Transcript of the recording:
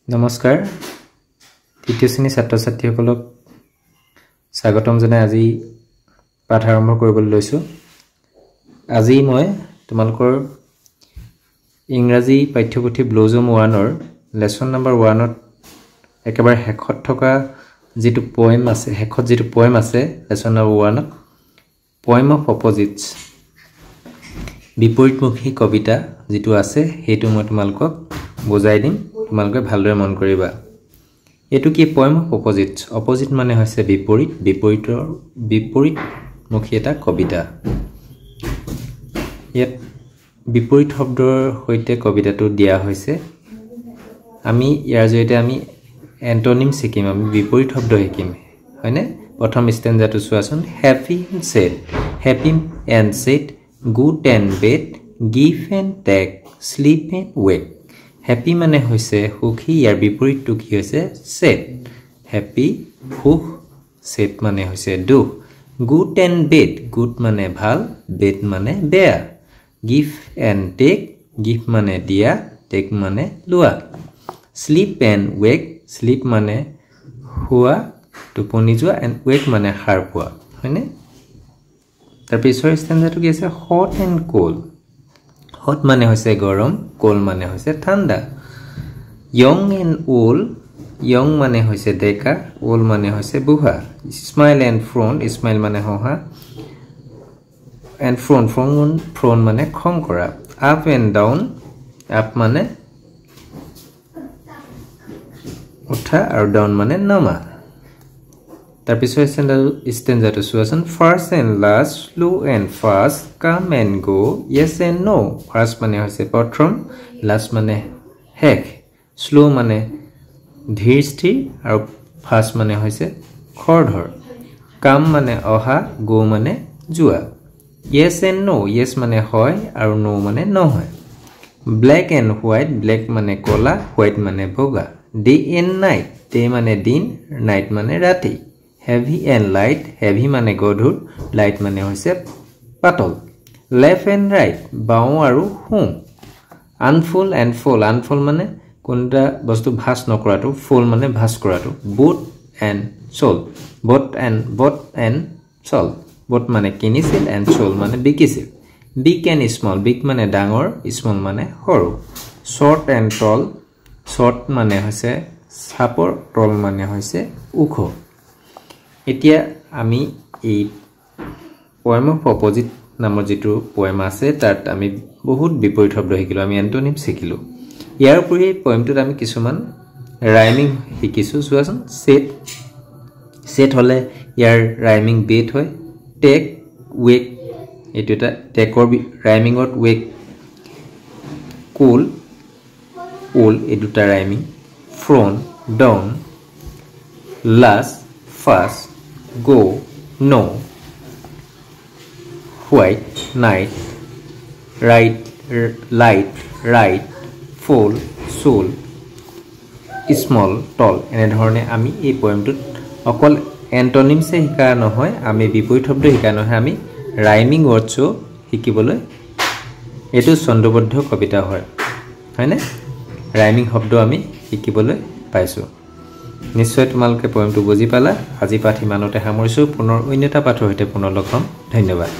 নমস্কাৰ তৃতীয় শ্ৰেণীৰ ছাত্ৰ ছাত্ৰীসকলক স্বাগতম জনাই আজি পাঠ আৰম্ভ কৰিবলৈ লৈছো। আজি মই তোমালোকৰ ইংৰাজী পাঠ্যপুথি ব্লজম 1ৰ লেসন নম্বৰ 1ত একেবাৰে শেষত থকা যেটো পোয়েম আছে লেসন নম্বৰ 1ত পোয়েম অফ অপজিটস বিপৰীতমুখী কবিতা যেটো আছে হেতু মই তোমালোকক বুজাই দিম। তোমালোকে ভালদৰে মন কৰিবা। এটো কি পোয়েম অফ অপজিটস অপজিট মানে হৈছে বিপৰীতমুখী এটা কবিতা। ইয়াত বিপৰীত শব্দৰ সৈতে কবিতাটো দিয়া হৈছে। আমি ইয়াৰ জৰিয়তে আমি এন্টোনিম শিকিম, আমি বিপৰীত শব্দ শিকিম, হয়নে? প্ৰথম স্টেঞ্জাটো চোৱাচোন। Happy and sad good and bad give and take sleep and wake. Happy মানে হৈছে সুখী, ইয়াৰ বিপৰীতটো কি হৈছে সেড। হ্যাপি সুখ, সেড মানে হৈছে দুখ। গুড এণ্ড বেড গুড মানে ভাল, বেড মানে বেয়া। গিভ এণ্ড টেক গিভ মানে দিয়া, টেক মানে লোৱা। স্লিপ এণ্ড ৱেক স্লিপ মানে শুৱা টোপনি যোৱা, এণ্ড ৱেক মানে সাৰ পোৱা, হয়নে? তাৰ পিছৰ ষ্টেঞ্জাটো কি আছে হট এণ্ড কোল্ড। হট মানে হৈছে গৰম, কোল্ড মানে হৈছে ঠাণ্ডা। ইয়ং এণ্ড ওল্ড ইয়ং মানে হৈছে ডেকা, ওল্ড মানে হৈছে বুঢ়া। স্মাইল এণ্ড ফ্ৰন স্মাইল মানে হহা, এণ্ড ফ্ৰন মানে খং কৰা। আপ এণ্ড ডাউন আপ মানে উঠা আৰু ডাউন মানে নমা। তাৰ পিছৰ ষ্টেঞ্জাটো চোৱাচোন। First and last slow and fast come and go yes and no. First মানে হৈছে প্ৰথম, লাষ্ট মানে শেষ, স্লো মানে ধীৰ স্থিৰ আৰু ফাষ্ট মানে হৈছে খৰধৰ। কাম মানে অহা, গো মানে যোৱা। য়েছ এণ্ড নো য়েছ মানে হয় আৰু নো মানে নহয়। ব্লেক এণ্ড হোৱাইট ব্লেক মানে ক'লা, হোৱাইট মানে বগা। ডে এণ্ড নাইট ডে মানে দিন, নাইট মানে ৰাতি। হেভি এণ্ড লাইট হেভি মানে গধুৰ, লাইট মানে হৈছে পাতল। লেফ্ট এণ্ড ৰাইট বাওঁ আৰু সোঁ। আনফুল এণ্ড ফুল আনফুল মানে কোনটা বস্তু ভাঁজ নকৰাটো, ফুল মানে ভাঁজ কৰাটো। বুট এণ্ড চল বট এণ্ড চল বট মানে কিনিছিল, এণ্ড চল মানে বিকিছিল। বিগ এণ্ড স্মল বিগ মানে ডাঙৰ, স্মল মানে সৰু। শ্বৰ্ট এণ্ড টল শ্বৰ্ট মানে হৈছে চাপৰ, টল মানে হৈছে ওখ। এতিয়া আমি এই পোয়েম অফ অপজিট নামৰ যেটো পোয়েম আছে তাত আমি বহুত বিপৰীত শব্দ শিকিলো, আমি এন্টোনিম শিকিলো। ইয়াৰ উপৰি পোয়েমটোত আমি কিছুমান ৰাইমিং শিকিছো। চোৱাচোন। সেট হলে ইয়াৰ ৰাইমিং বেট হয়। টেক ৱেক এইটো এটা টেকৰ ৰাইমিঙত ৱেক। কুল ওল এই দুটা rhyming. Frown down, last fast, go no, white night, light right, full চুল, স্মল টল। এনেধৰণে আমি এই পোয়েমটোত অকল এন্টোনিমছে শিকা নহয়, আমি বিপৰীত শব্দ শিকা নহয়, আমি ৰাইমিং ৱৰ্ডছো শিকিবলৈ এইটো ছন্দবদ্ধ কবিতা হয়, হয়নে? ৰাইমিং শব্দ আমি শিকিবলৈ পাইছোঁ। নিশ্চয় তোমালোকে পোয়েমটো বুজি পালা। আজি পাঠ ইমানতে সামৰিছোঁ। পুনৰ অন্য এটা পাঠৰ সৈতে পুনৰ লগ হ'ম। ধন্যবাদ।